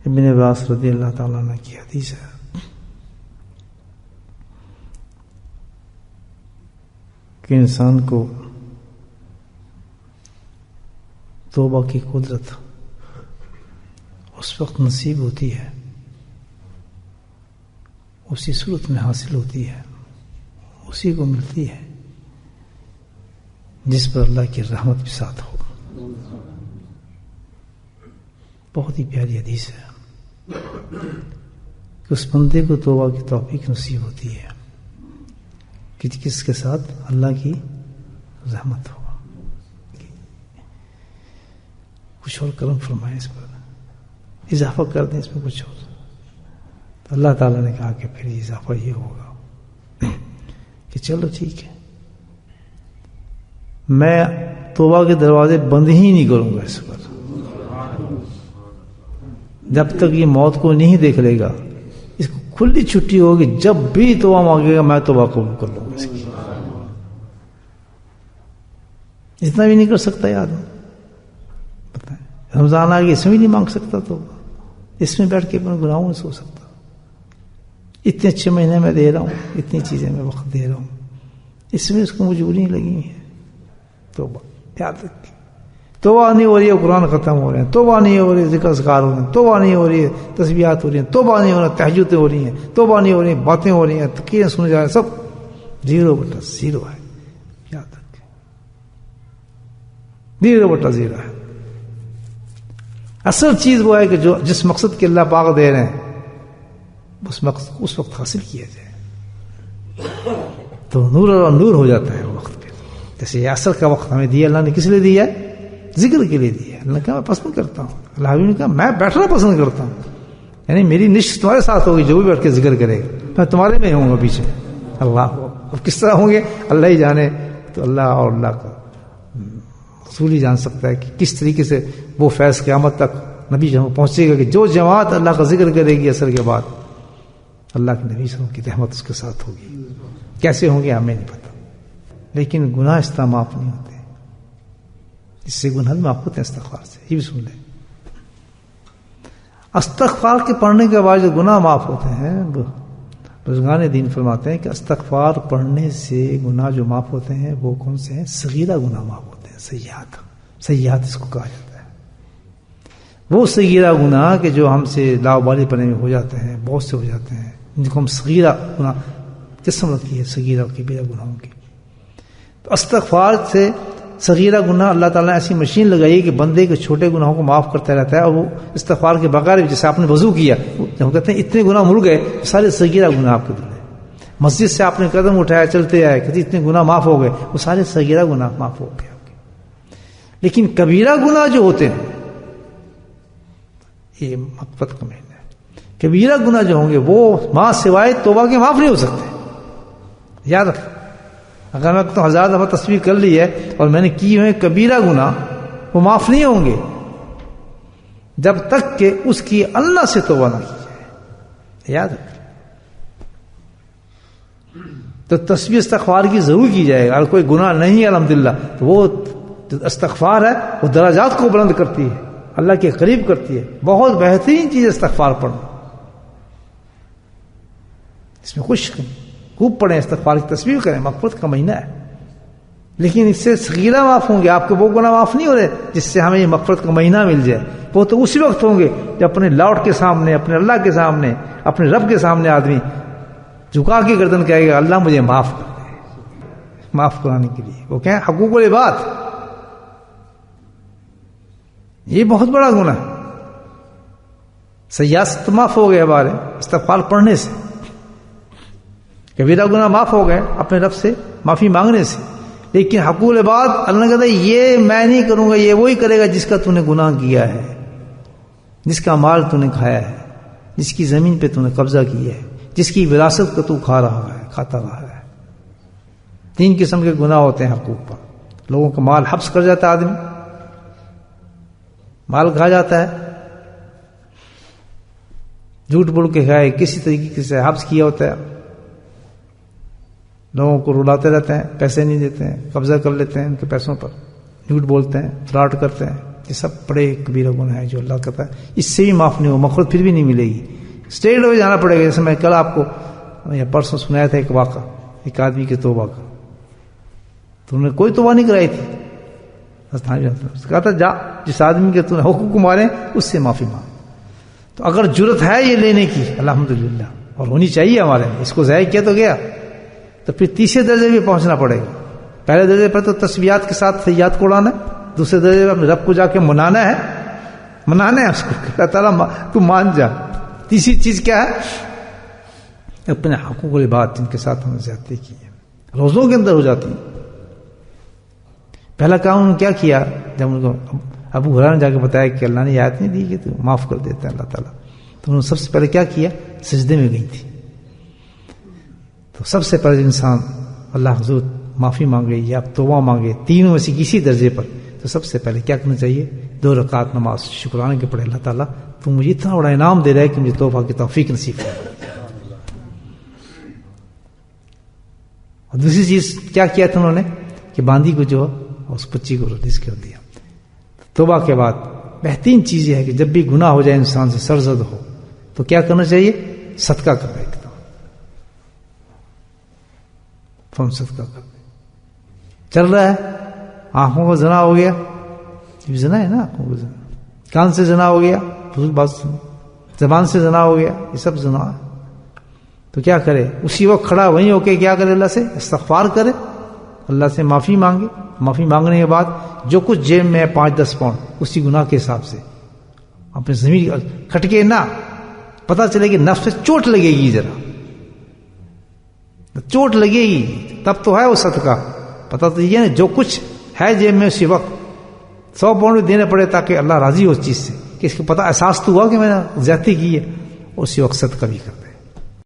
ابن عباس رضی اللہ تعالیٰ عنہ کی حدیث ہے کہ انسان کو توبہ کی قدرت اس وقت نصیب ہوتی ہے، اسی صورت میں حاصل ہوتی ہے، اسی کو ملتی ہے جس پر اللہ کی رحمت بھی ساتھ ہو۔ بہت ہی پیاری حدیث ہے کہ اس بندے کو توبہ کی توفیق نصیب ہوتی ہے کہ کس کے ساتھ اللہ کی رحمت ہو۔ کچھ اور کرم فرمائے، اس پر اضافہ کر دیں، اس میں کچھ اور۔ تو اللہ تعالیٰ نے کہا کہ پھر اضافہ یہ ہوگا کہ چلو ٹھیک ہے، میں توبہ کے دروازے بند ہی نہیں کروں گا اس پر، جب تک یہ موت کو نہیں دیکھ لے گا۔ اس کو کھلی چھٹی ہوگی، جب بھی توبہ مانگے گا میں توبہ قبول کر لوں گا اس کی۔ اتنا بھی نہیں کر سکتا یہ آدمی، بتائیں، رمضان آ گیا اس میں بھی نہیں مانگ سکتا توبہ، اس میں بیٹھ کے اپنے گناہوں میں سو سکتا۔ اتنے اچھے مہینے میں دے رہا ہوں، اتنی چیزیں میں وقت دے رہا ہوں، اس میں اس کو مجبوری لگی ہے۔ توبہ یاد رکھیں، توبہ نہیں ہو رہی ہے قرآن ختم ہو رہے ہیں، توبہ نہیں ہو رہی ہے ذکر اذکار ہو رہے ہیں، توبہ نہیں ہو رہی ہے تسبیحات ہو رہی ہیں، توبہ نہیں ہو رہا تہجدیں ہو رہی ہیں، توبہ نہیں ہو رہی ہیں باتیں ہو رہی ہیں، تقریریں سنے جا رہے ہیں، سب 0/0 ہے۔ یاد رکھیں 0/0 ہے۔ اصل چیز وہ ہے کہ جو جس مقصد کے اللہ پاک دے رہے ہیں اس مقصد اس وقت حاصل کیا جائے تو نور اور نور ہو جاتا ہے وہ وقت پہ۔ جیسے یہ عصر کا وقت ہمیں دیا، اللہ نے کس لیے دیا ہے؟ ذکر کے لیے دیا۔ اللہ نے کہا میں پسند کرتا ہوں، اللہ نے کہا میں بیٹھنا پسند کرتا ہوں، یعنی میری نشست تمہارے ساتھ ہوگی، جو بھی بیٹھ کے ذکر کرے گا میں تمہارے میں ہوں گا پیچھے۔ اللہ اب کس طرح ہوں گے اللہ ہی جانے، تو اللہ اور اللہ کا رسول ہی جان سکتا ہے کہ کس طریقے سے وہ فیض قیامت تک نبی جہاں پہنچے گا کہ جو جماعت اللہ کا ذکر کرے گی عصر کے بعد، اللہ کے نبی صلی اللہ علیہ وسلم کی رحمت اس کے ساتھ ہوگی۔ کیسے ہوں گے ہمیں نہیں پتا، لیکن گناہ اس طرح معاف نہیں ہوتے، اس سے گناہ معاف ہوتے ہیں استغفار سے۔ یہ بھی سن لیں، استغفار کے پڑھنے کے بعد جو گناہ معاف ہوتے ہیں، بزرگان دین فرماتے ہیں کہ استغفار پڑھنے سے گناہ جو معاف ہوتے ہیں وہ کون سے ہیں؟ صغیرہ گناہ معاف ہوتے ہیں، سیئات اس کو کہا جاتا ہے۔ وہ صغیرہ گناہ کہ جو ہم سے لاوبالی پنے میں ہو جاتے ہیں، بہت سے ہو جاتے ہیں، جن کو ہم صغیرہ گناہ قسم رکھی ہے، صغیرہ اور کبیرہ گناہوں کی۔ تو استغفار سے صغیرہ گناہ اللہ تعالیٰ نے ایسی مشین لگائی کہ بندے کے چھوٹے گناہوں کو معاف کرتا رہتا ہے، اور وہ استغفار کے بغیر بھی، جیسے آپ نے وضو کیا، جب کہتے ہیں اتنے گناہ مل گئے، سارے صغیرہ گناہ آپ کے دل میں، مسجد سے آپ نے قدم اٹھایا چلتے آئے کہ اتنے گناہ معاف ہو گئے، وہ سارے صغیرہ گناہ معاف ہو گئے آپ کے۔ لیکن کبیرہ گناہ جو ہوتے ہیں یہ مغفرت کا مہینہ ہے، کبیرہ گناہ جو ہوں گے وہ ماں سوائے توبہ کے معاف نہیں ہو سکتے۔ یاد رکھ، اگر میں تو 1000 دفعہ تصویر کر لی ہے اور میں نے کی ہوئے کبیرہ گناہ، وہ معاف نہیں ہوں گے جب تک کہ اس کی اللہ سے توبہ نہ کی جائے۔ یاد رکھ، تو تصویر استغفار کی ضرور کی جائے گا۔ اگر کوئی گناہ نہیں ہے الحمدللہ تو وہ استغفار ہے، وہ درجات کو بلند کرتی ہے، اللہ کے قریب کرتی ہے۔ بہت بہترین چیز استغفار پڑھنا، اس میں خوش خوب پڑھیں، استغفار کی تصویر کریں، مغفرت کا مہینہ ہے۔ لیکن اس سے صغیرہ معاف ہوں گے، آپ کے وہ گناہ معاف نہیں ہو رہے جس سے ہمیں یہ مغفرت کا مہینہ مل جائے۔ وہ تو اسی وقت ہوں گے جب اپنے لاٹ کے سامنے، اپنے اللہ کے سامنے، اپنے رب کے سامنے آدمی جھکا کے گردن کہے گا اللہ مجھے معاف کر دے۔ معاف کرانے کے لیے وہ کہیں حقوق العباد، یہ بہت بڑا گناہ، سیاست معاف ہو گئے ہمارے استغفار پڑھنے سے، کبیرہ گناہ معاف ہو گئے اپنے رب سے معافی مانگنے سے۔ لیکن حقوق العباد اللہ کہتا ہے یہ میں نہیں کروں گا، یہ وہی کرے گا جس کا تو نے گناہ کیا ہے، جس کا مال تو نے کھایا ہے، جس کی زمین پہ تو نے قبضہ کیا ہے، جس کی وراثت کو تو کھاتا رہا ہے۔ 3 قسم کے گناہ ہوتے ہیں حقوق پر۔ لوگوں کا مال حبس کر جاتا ہے، آدمی مال کھا جاتا ہے، جھوٹ بول کے کھائے، کسی طریقے سے حبس کیا ہوتا ہے، لوگوں کو رلاتے رہتے ہیں، پیسے نہیں دیتے ہیں، قبضہ کر لیتے ہیں ان کے پیسوں پر، جھوٹ بولتے ہیں، فراڈ کرتے ہیں، یہ سب بڑے کبیرہ گناہ ہیں جو اللہ کہتا ہے اس سے بھی معاف نہیں ہو، مغفرت پھر بھی نہیں ملے گی، اسٹیٹ لیول جانا پڑے گا. جیسے میں کل آپ کو یا پرسوں سنایا تھا ایک واقعہ ایک آدمی کے توبہ کا، تو انہوں نے کوئی توبہ نہیں کرائی تھی، کہا تھا جا جس آدمی کے تو نے حقوق کو مارے اس سے معافی مانگ. تو اگر جرت ہے یہ لینے کی الحمدللہ اور ہونی چاہیے ہمارے میں، اس کو ضائع کیا تو گیا، تو پھر تیسرے درجے بھی پہنچنا پڑے گا. پہلے درجے پر تو تسبیحات کے ساتھ سیئات کو اڑانا ہے، دوسرے درجے پر اپنے رب کو جا کے منانا ہے اس کو، اللہ تعالیٰ تو مان جا. تیسری چیز کیا ہے؟ اپنے حقوق العباد جن کے ساتھ ہم نے زیادتی کی ہے روزوں کے اندر ہو جاتی ہے. پہلا کام انہوں نے کیا کیا؟ جب ان کو ابو ہریرہ نے جا کے بتایا کہ اللہ نے یہ آیت نہیں دی کہ تو معاف کر دیتا ہے اللہ تعالیٰ، تو انہوں نے سب سے پہلے کیا کیا؟ سجدے میں گئی تھی. تو سب سے پہلے انسان اللہ حضور معافی مانگے یا توبہ مانگے تینوں میں سے کسی درجے پر، تو سب سے پہلے کیا کرنا چاہیے؟ 2 رکعت نماز شکرانے کے پڑے اللہ تعالیٰ تو مجھے اتنا بڑا انعام دے رہا ہے کہ مجھے توبہ کی توفیق نصیب ہے. اور دوسری چیز کیا کیا تھا انہوں نے کہ باندی کو جو اس بچی کو ریلیز کر دیا. توبہ کے بعد بہترین چیز یہ ہے کہ جب بھی گناہ ہو جائے انسان سے سرزد ہو تو کیا کرنا چاہیے؟ صدقہ کرنا ہے. فون صدقہ کرنا چل رہا ہے، آنکھوں کا زنا ہو گیا، یہ بھی زنا ہے نا، آنکھوں کا زنا، کان سے زنا ہو گیا، بات سنو، زبان سے زنا ہو گیا، یہ سب زنا ہے. تو کیا کرے؟ اسی وقت کھڑا وہیں ہو کے کیا کرے؟ اللہ سے استغفار کرے، اللہ سے معافی مانگے. معافی مانگنے کے بعد جو کچھ جیب میں ہے 5-10 پاؤنڈ اسی گناہ کے حساب سے اپنے زمین کھٹکے نہ، پتہ چلے کہ نفس سے چوٹ لگے گی، ذرا چوٹ لگے گی تب تو ہے وہ صدقہ. پتہ تو یہ نا جو کچھ ہے جیب میں اسی وقت 100 پاؤنڈ بھی دینے پڑے تاکہ اللہ راضی ہو اس چیز سے کہ اس کو پتہ احساس تو ہوا کہ میں نے زیادتی کی ہے، اسی وقت صدقہ بھی کر دے.